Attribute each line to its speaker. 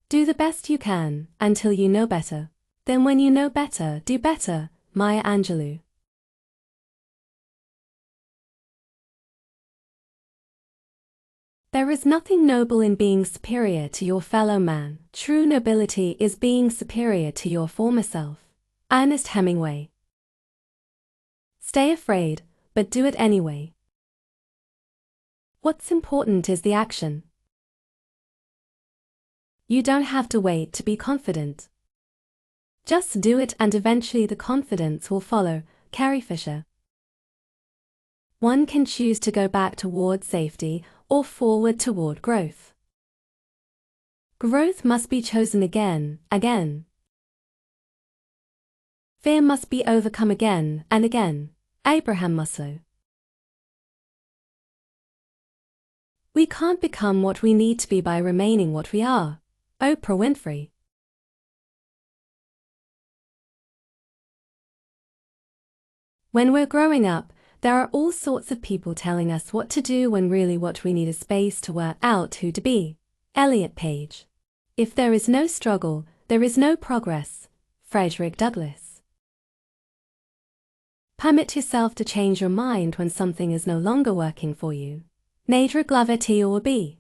Speaker 1: Do the best you can until you know better. Then when you know better, do better. Maya Angelou. There is nothing noble in being superior to your fellow man. True nobility is being superior to your former self. Ernest Hemingway. Stay afraid, but do it anyway. What's important is the action. You don't have to wait to be confident. Just do it and eventually the confidence will follow. Carrie Fisher. One can choose to go back toward safety or forward toward growth. Growth must be chosen again. Fear must be overcome again and again. Abraham Maslow. We can't become what we need to be by remaining what we are. Oprah Winfrey. When we're growing up, there are all sorts of people telling us what to do when really what we need is space to work out who to be. Elliot Page. If there is no struggle, there is no progress. Frederick Douglass. Permit yourself to change your mind when something is no longer working for you. Nedra Glover T or B.